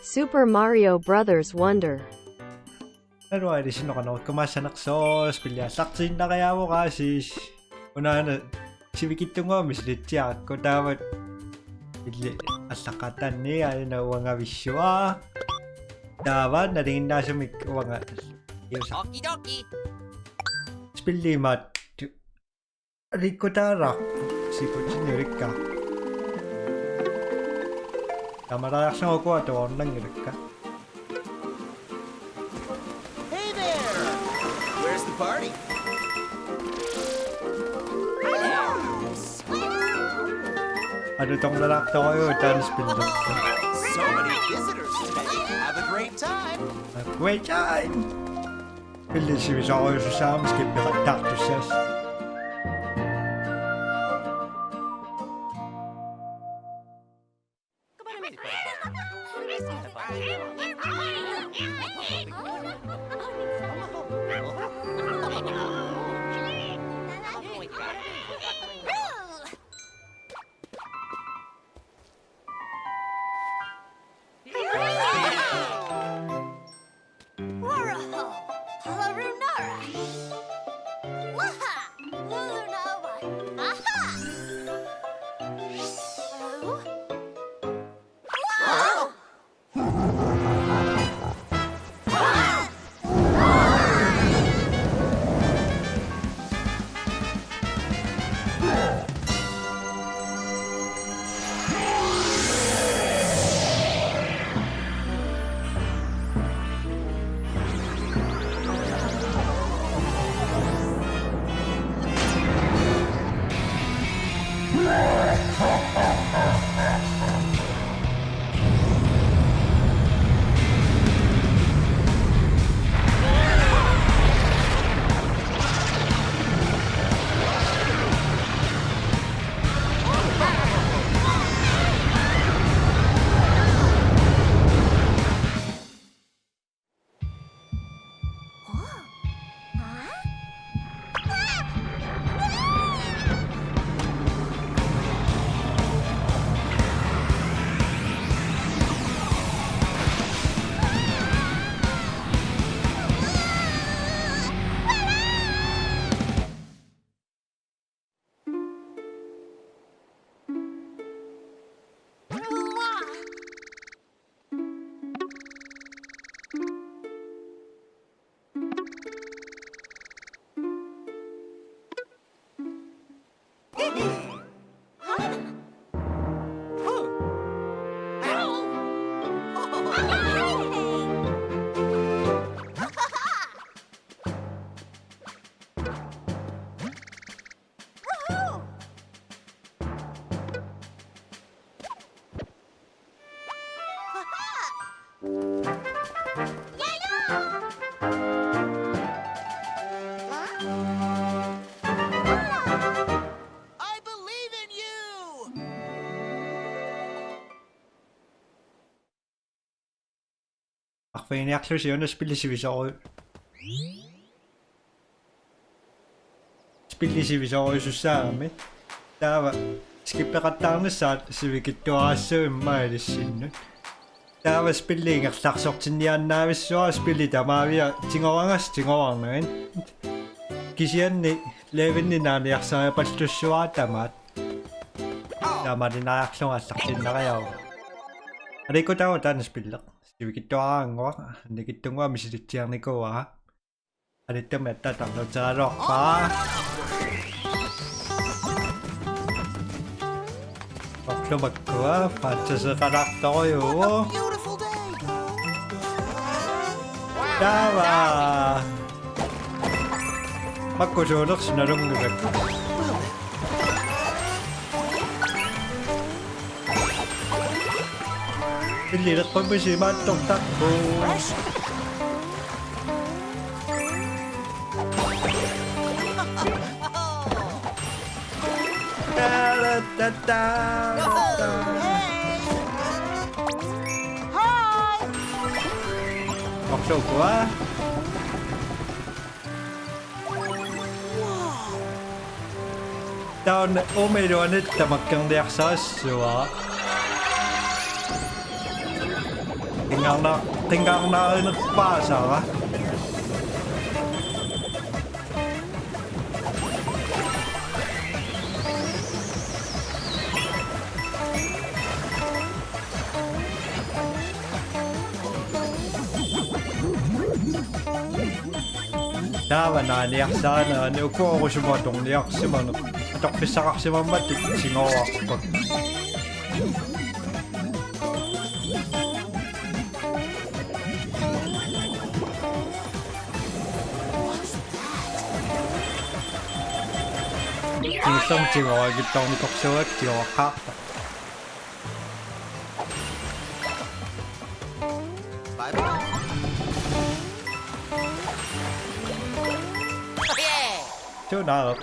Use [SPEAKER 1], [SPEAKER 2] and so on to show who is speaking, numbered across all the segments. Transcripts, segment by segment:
[SPEAKER 1] Super Mario Brothers Wonder.
[SPEAKER 2] Hey there! Where's the party? So many visitors today. Have a great time. I believe in you! Beautiful day!
[SPEAKER 1] Sâu quá.
[SPEAKER 3] Tää on omidua nyt tämäkkän liaksaassua. Tingarna nyt paasara. Täällä liaksaana on kuorusumaton liaksimana. Toppissaqarsimammat singoarput. Isang singoagit taw ni koksuat singoaqarta. Tune up.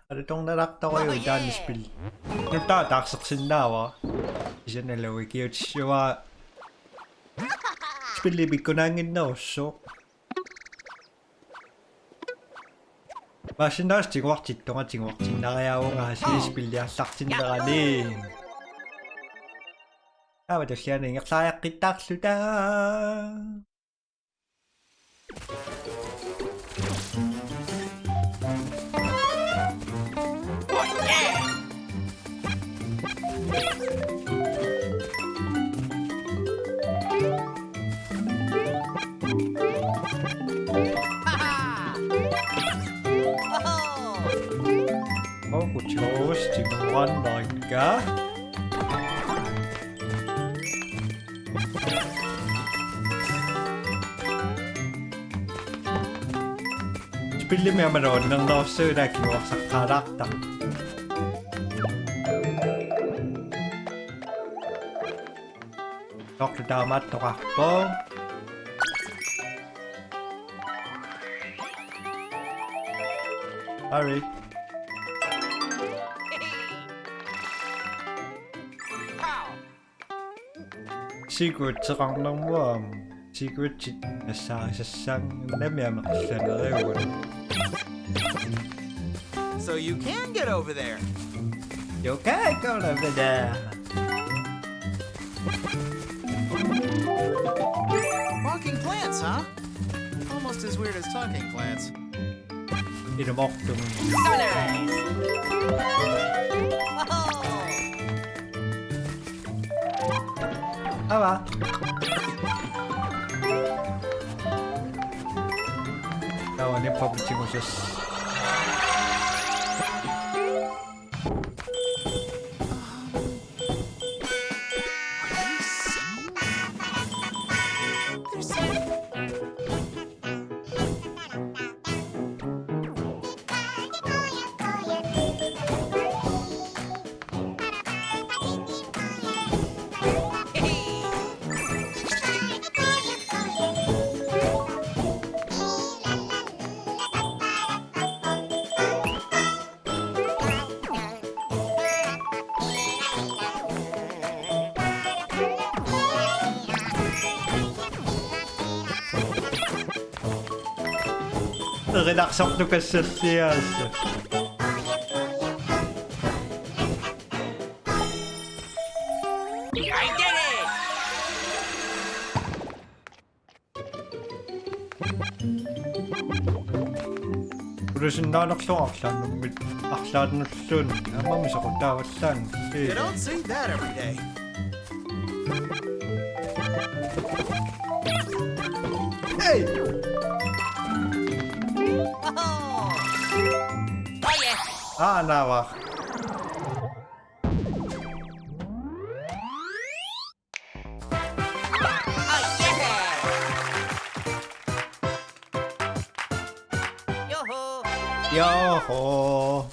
[SPEAKER 3] Ada tong narakta ko yung dance spill. Yung tataksak sinawa. Isa na lawi cute siya. Spill libig ko nangin na so. Masin na tingwak na kaya ako nga si spill niya saksin na kanin. Ito siya na yung sayak kitak suda. Diyos, tinuwan ka? Spiller med manood ng loser na kinuha sa karakter. Dr. Damat to Hoppo. Sorry. Secret sa kang ng secret cheat na sa isang namiyama siya na rewan.
[SPEAKER 2] So you can get over there.
[SPEAKER 3] You can go over there.
[SPEAKER 2] Walking plants, huh? Almost as weird as talking plants.
[SPEAKER 3] Inamok tum.
[SPEAKER 2] So nice.
[SPEAKER 3] Aba. Tawa ni pabuching mo siya. Relaxant nog eens serieus.
[SPEAKER 2] I did it!
[SPEAKER 3] Kung nakaklang mit aklan ng sun, mami sa kutawas lang.
[SPEAKER 2] You don't see that every day.
[SPEAKER 3] Hey! Ah, nawak. Yo-ho!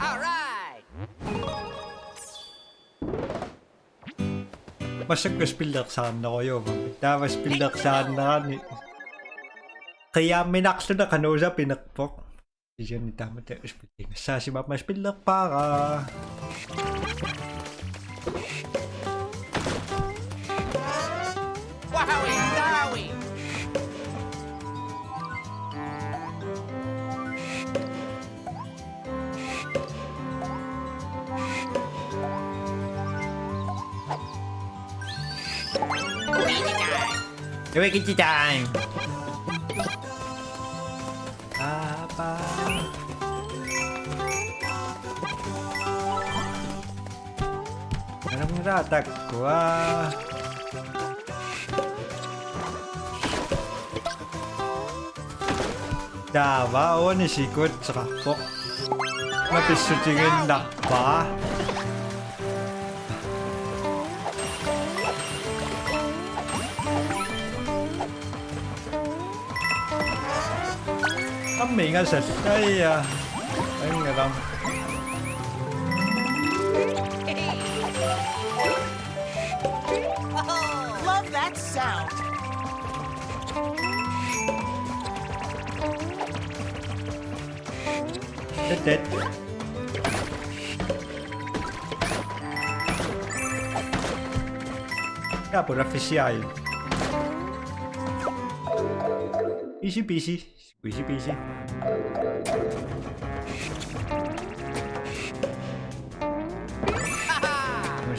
[SPEAKER 2] Alright!
[SPEAKER 3] Masag ka spiller saan na kayo. Dapat spiller saan na ni. Kaya may naksunod na kanosa pinakpok. Diyan ni tama tayo uspiting. Sa si Mama Spiller para.
[SPEAKER 2] Wowie zowie!
[SPEAKER 3] Gawin kita time! Apa? Anong ratak ko ah? Dawa o nisikot sa kapok. Napisutingin na pa. Kami nga sa saya. Ay nga lang.
[SPEAKER 2] Love that sound!
[SPEAKER 3] Dead. Ya, por oficial. Easy peasy. Squeezy peasy.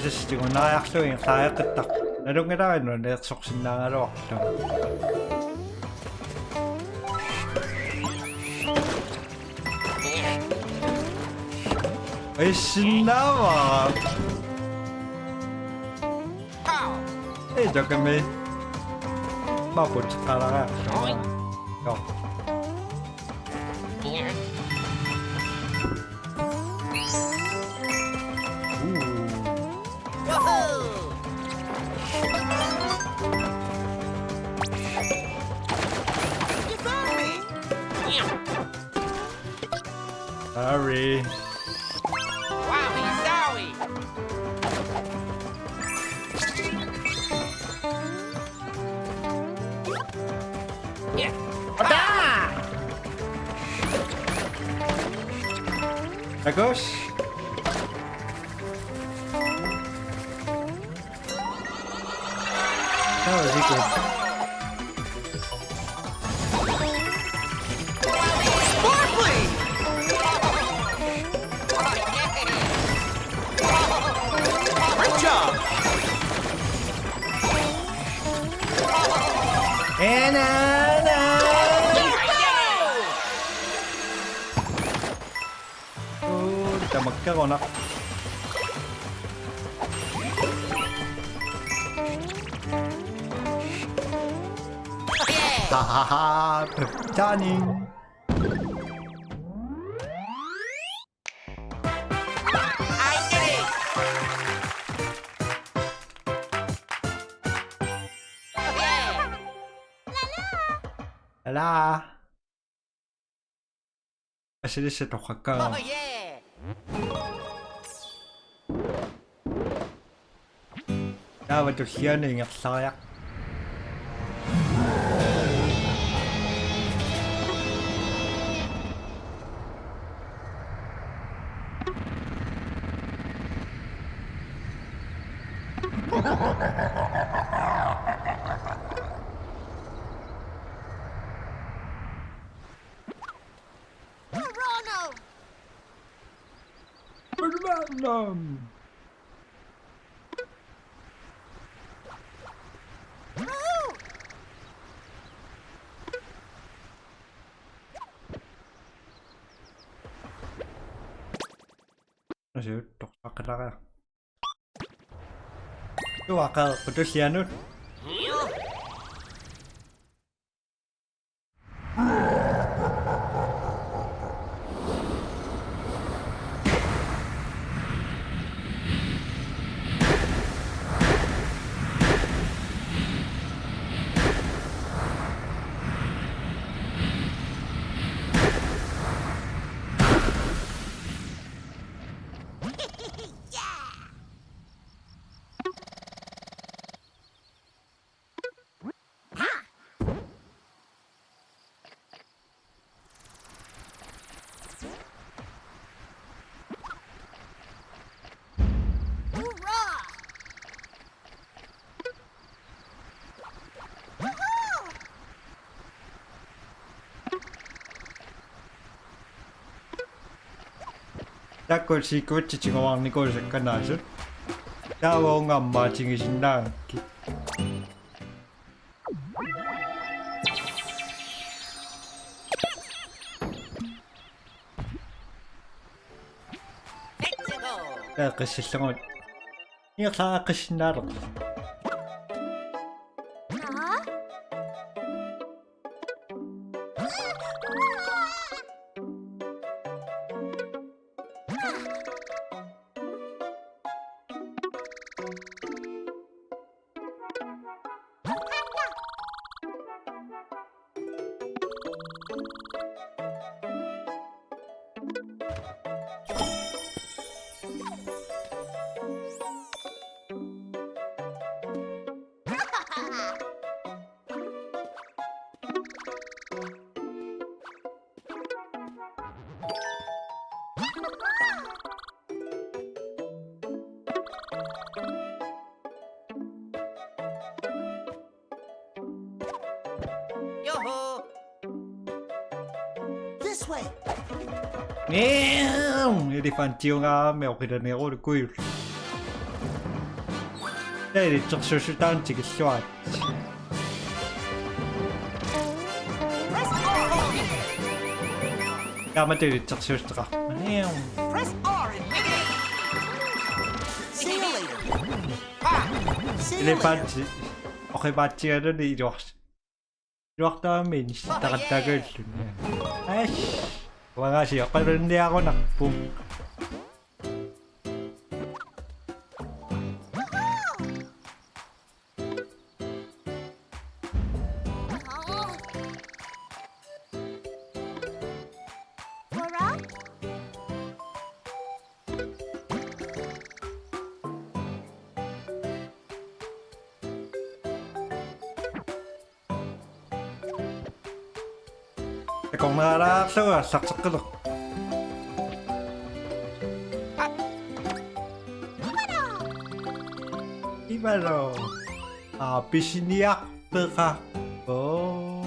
[SPEAKER 3] Just 지금 나 약속이 다 했겠다. 이런 게 다 있는 내 약속 신나가로 왔다. 에이 신나와. 에이 잠깐만. 마포 착하라. 요. Sorry.
[SPEAKER 2] Wowie zowie! Yeah.
[SPEAKER 3] Agos. That was good.
[SPEAKER 2] Sparkly! Great job!
[SPEAKER 3] And 진짜 먹자거나. 하하하, 짜닝. 라. 아시리스 독학가.
[SPEAKER 2] Oh yeah!
[SPEAKER 3] 야, 완전 희한해, 약사약. Venom. Masih tok kata. Itu akal putus ya Nur. Takol secret chingawang ni ko sa kanasun. Daw nga machingisin na. Kasi sangot. Iya sa kasi naro.
[SPEAKER 2] Yo-ho! This way!
[SPEAKER 3] Edi fantiyo nga me okida ne ol kuil. Edi tsokshoshitan chigiswat. Damat edi tsokshostra.
[SPEAKER 2] Press R and make it! See you later! Ha! See you
[SPEAKER 3] Edi
[SPEAKER 2] later!
[SPEAKER 3] fanti. Okay, bati ano ni Josh. Josh namin, tagal-tagal. Ay, wala nga siya. Pero hindi ako nakpong. Kung narasa, saksak ka lang. Ibalo. Pisiniyak ka. Oh.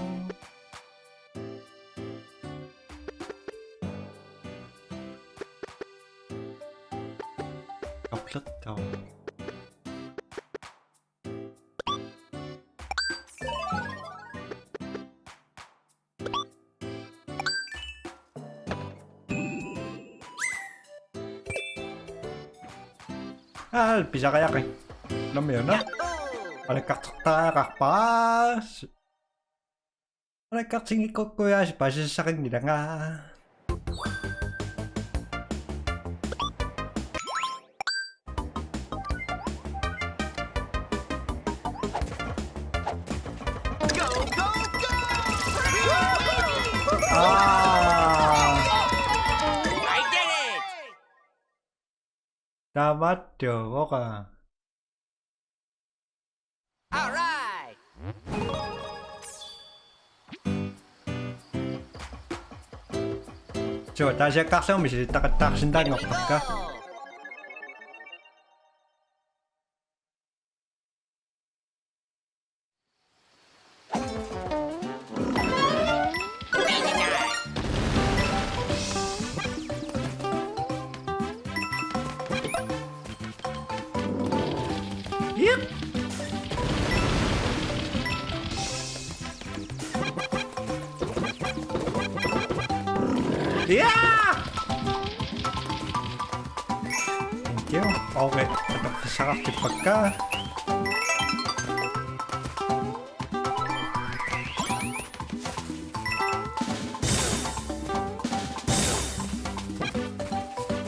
[SPEAKER 3] Kaplat daw. Bisa kayak eh. Alam mo yun, no? Pas. Malakatsing ko kuya si Pasa sa akin nila nga.
[SPEAKER 2] Go, go, go! I did it!
[SPEAKER 3] Dapat yun, ka.
[SPEAKER 2] Alright!
[SPEAKER 3] So, tayo siya kaksaw, may taksin tayo nga pagka. Yep! Yeah! Thank you. Okay, sarap di pagka.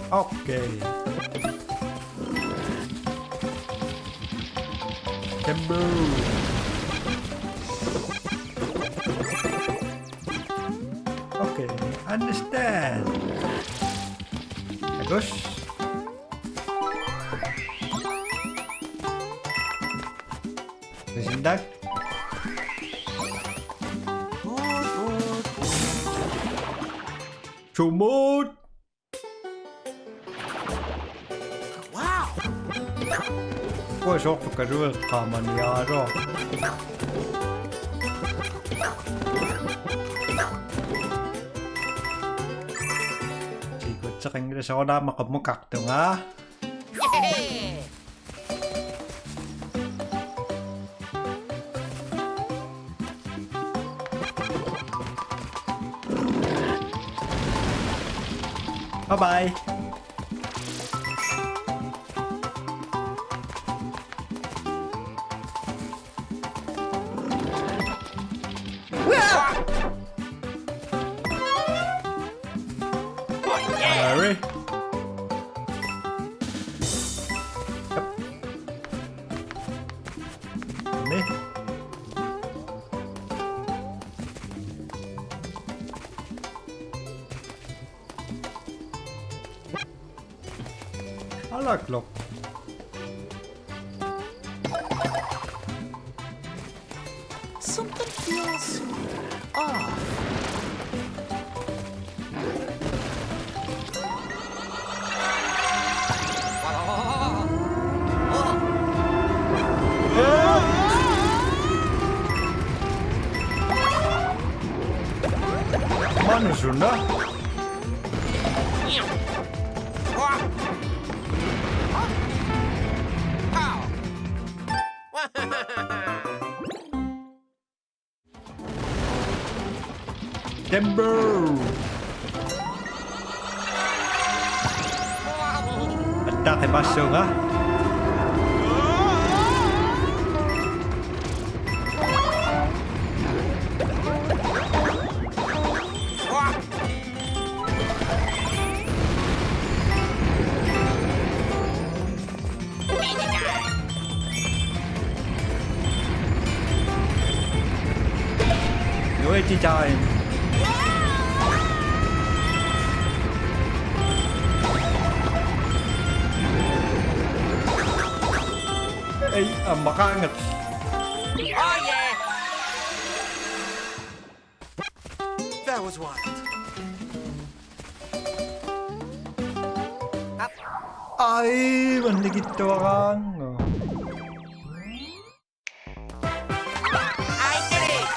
[SPEAKER 3] Okay. Tembo. Okay, understand. Bagus. Disindak. Sumut!
[SPEAKER 2] Wow!
[SPEAKER 3] Ой, sok покажу каманяро. Sikot sa kanya sa na makamukak to nga.
[SPEAKER 2] Yeah!
[SPEAKER 3] Bye-bye! Sorry. Yep. Ini. Ala clock.
[SPEAKER 2] Something feels off.
[SPEAKER 3] Mana sudah? Timber! Atake baso nga. Luigi time! Ay, ang makangat.
[SPEAKER 2] Oh yeah! That was wild.
[SPEAKER 3] Ay, mandigit to kang.
[SPEAKER 2] I did it!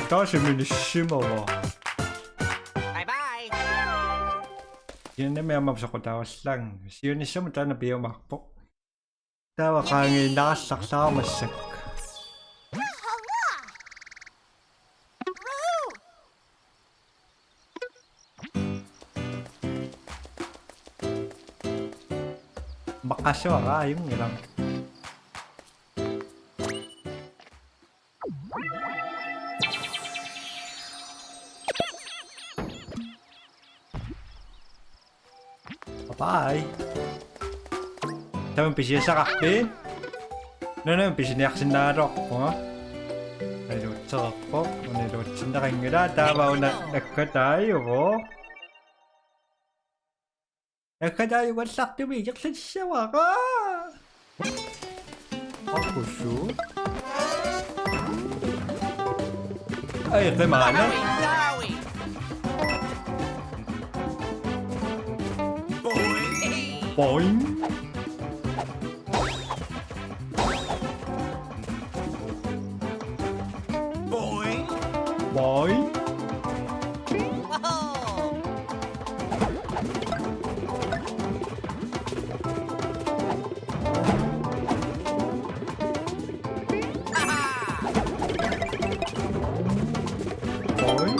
[SPEAKER 3] 다시 밀리시마 와.
[SPEAKER 2] Bye bye!
[SPEAKER 3] Yun na may amapsa ko tawas lang. Siyo ni siya mata na biyo makpo. Tawa kang inasak sa masak. Makasyo ka yung ilang. Bye. Tamang pisya sa kakpin. No, pisya niyak sinarok ko. Nalutsa ko. Nalutsa na kayo nga. Tama na nakatayo ko. Nakatayo ko sa tumiyak sa sawa ka. Ako siya. Ay, ito mana. Boing.
[SPEAKER 2] Boing!
[SPEAKER 3] Boing. Boing. Boing.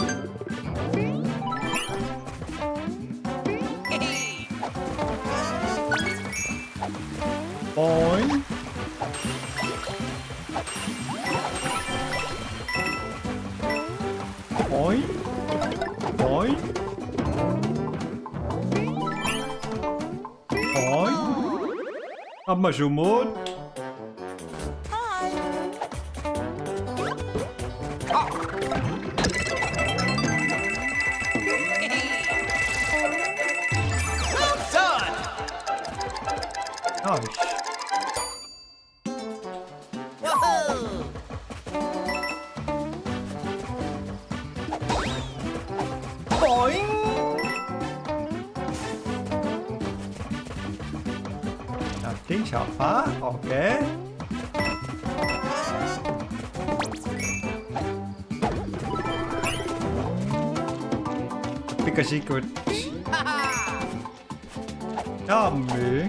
[SPEAKER 3] Boing. Boing. Boing. Amma sumut.
[SPEAKER 2] Well done!
[SPEAKER 3] Nice.
[SPEAKER 2] Woohoo!
[SPEAKER 3] Boing. siapa? Oke. Tapi kesikut. Dami.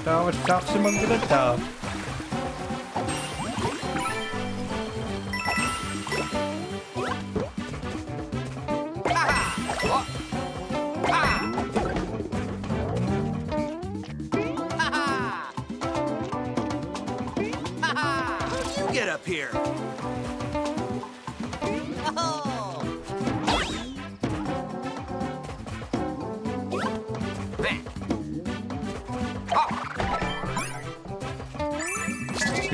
[SPEAKER 3] Dapat saksi menggeledah.
[SPEAKER 2] Get up here.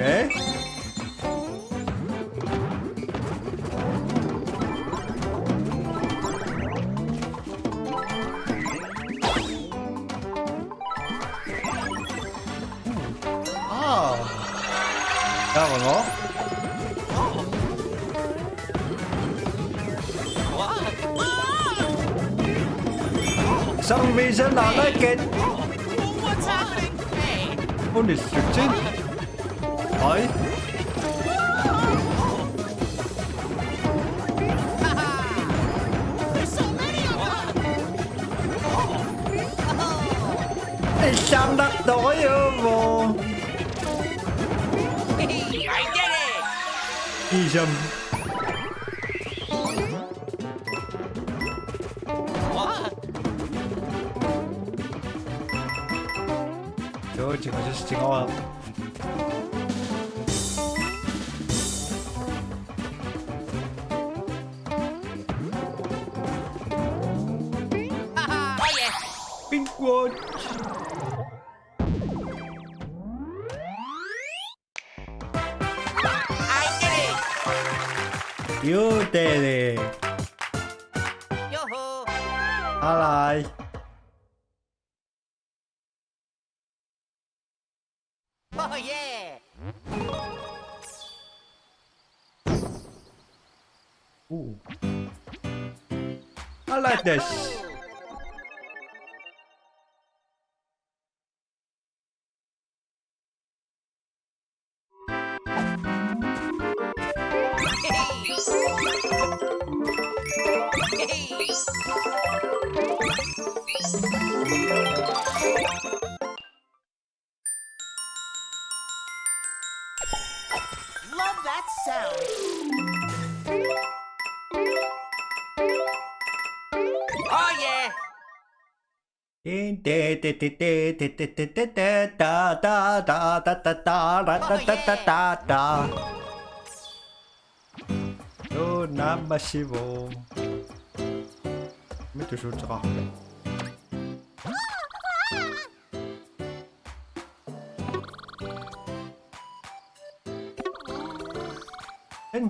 [SPEAKER 3] Oke. Đâu mà ngó. Zombie sẽ nào đấy kìa.
[SPEAKER 2] What's happening? Hey.
[SPEAKER 3] Holy shit. Ôi. Sao đắc tối vô.
[SPEAKER 2] I did it.
[SPEAKER 3] Đi dâm. Trời chỉ có just ngon. Pink Watch. You did it.
[SPEAKER 2] Yo-ho.
[SPEAKER 3] Alright.
[SPEAKER 2] Oh yeah.
[SPEAKER 3] Ooh. I like this.
[SPEAKER 2] Love that sound. Oh yeah.
[SPEAKER 3] Non massivo. Metto sul troppo.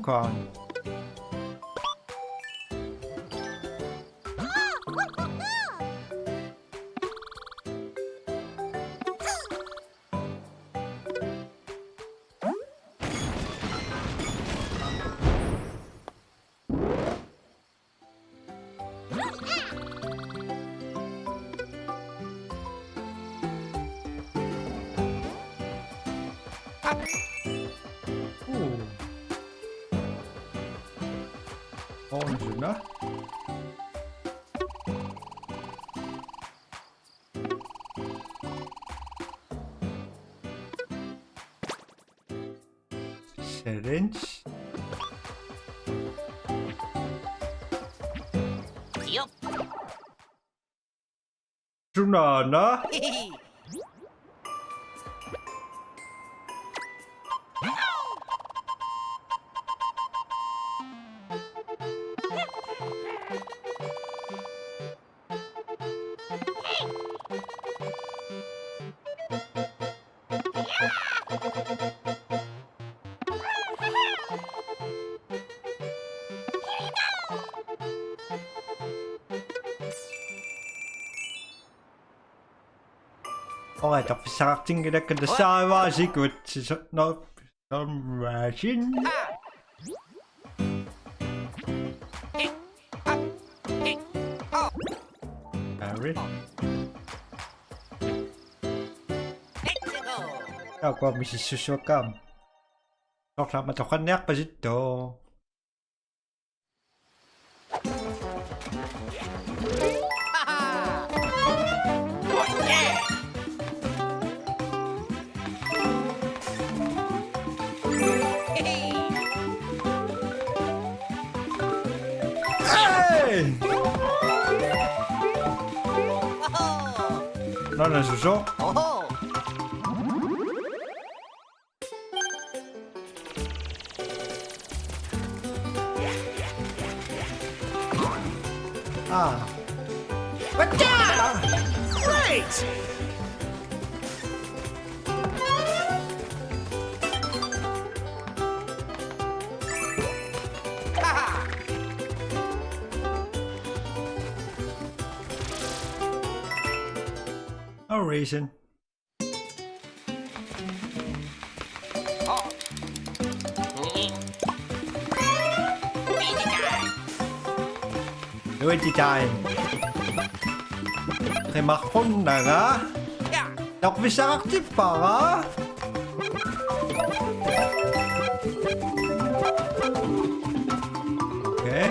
[SPEAKER 3] Con. Onde, Syringe.
[SPEAKER 2] Yep.
[SPEAKER 3] Junana. Okay, tapos sa acting kada sa sikut no Russian. Harry. Ako misisusyokam. Tokla matokanyak pa dito. No nasuso?
[SPEAKER 2] Oh.
[SPEAKER 3] Ah.
[SPEAKER 2] But yeah! Great!
[SPEAKER 3] No reason. Luigi time. Kay makon na nga. Nakbisa active pa nga. Okay.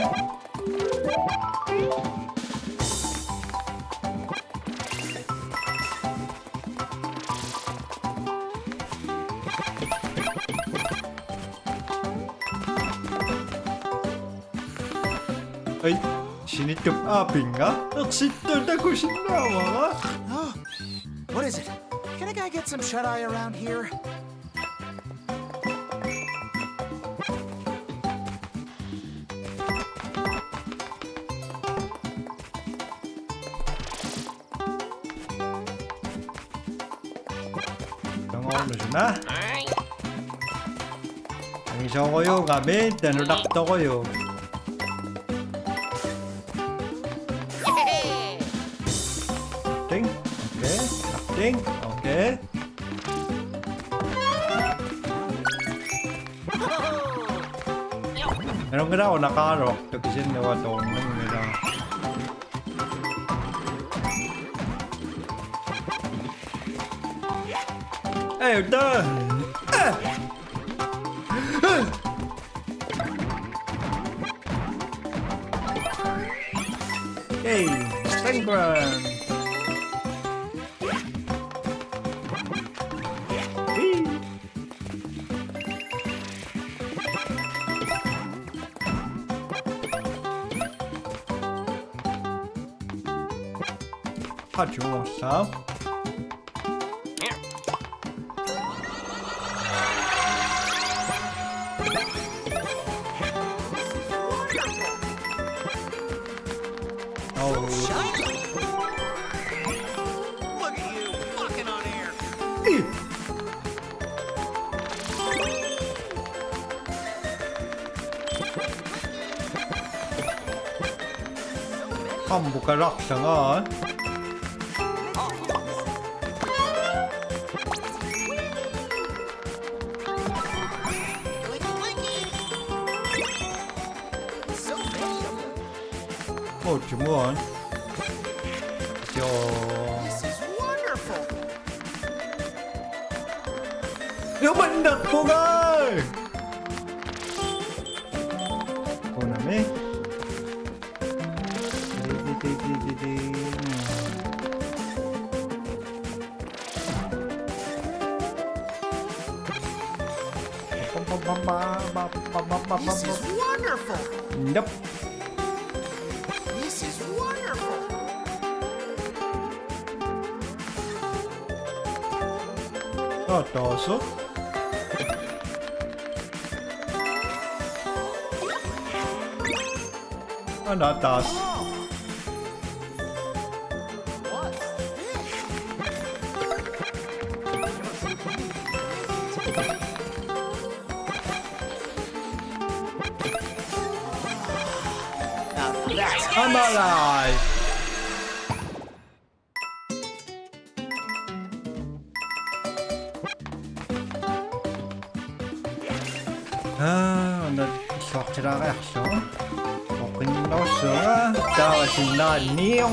[SPEAKER 3] Ay, sinitop aping nga? Naksito na ko sinawa nga.
[SPEAKER 2] Oh, what is it? Can a guy get some shut-eye around here?
[SPEAKER 3] Tangol na siya na. Ang isa ko yung gamit, nanulakto ko yung. Acting, okay. Acting, okay. Meron ka na ako nakarok. Tagisin na wato. Meron nila. Ay, ito! Hey, Scram! Cut you want some? Oh.
[SPEAKER 2] Look at you, walking on air.
[SPEAKER 3] Hambukarak siya nga. Oh, Jimon. Yo.
[SPEAKER 2] This is wonderful.
[SPEAKER 3] Yo, mandak ko nga! Ako na, me.
[SPEAKER 2] This is wonderful.
[SPEAKER 3] Nope.
[SPEAKER 2] This is wonderful.
[SPEAKER 3] Oh, toso. Ano, taas? I'm alive! 오늘 수학지라가 약속 끝났어. 다시나니용.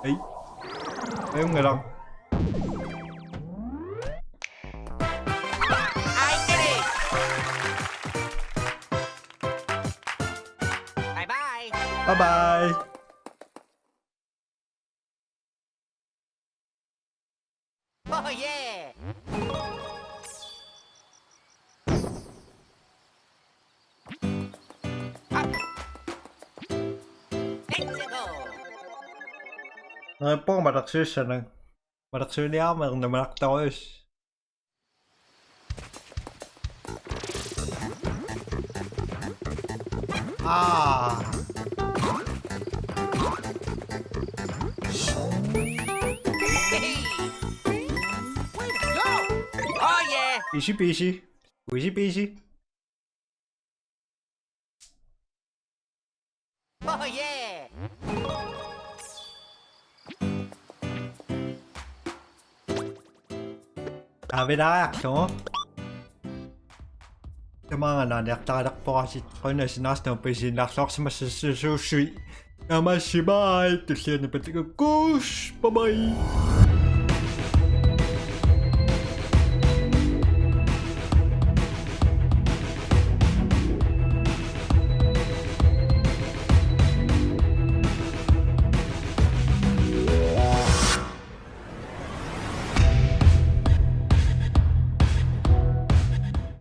[SPEAKER 3] 에이, em người đâu?
[SPEAKER 2] I did it! Bye bye!
[SPEAKER 3] Bye bye.
[SPEAKER 2] Oh yeah! Up! Let's go!
[SPEAKER 3] Nói bố mà đặc sư sẵn. Mà đặc sư đéo mà đặc tối. Ah.
[SPEAKER 2] Hey! Way to go! Oh yeah!
[SPEAKER 3] Easy peasy. Easy peasy.
[SPEAKER 2] Oh yeah!
[SPEAKER 3] Về đó 약속. Kailangan nakatadak po kasi ko na sinas na pisin laksak sa masasusushi. Namasibai. Tusiyan na pati ko. Kush! Bye-bye!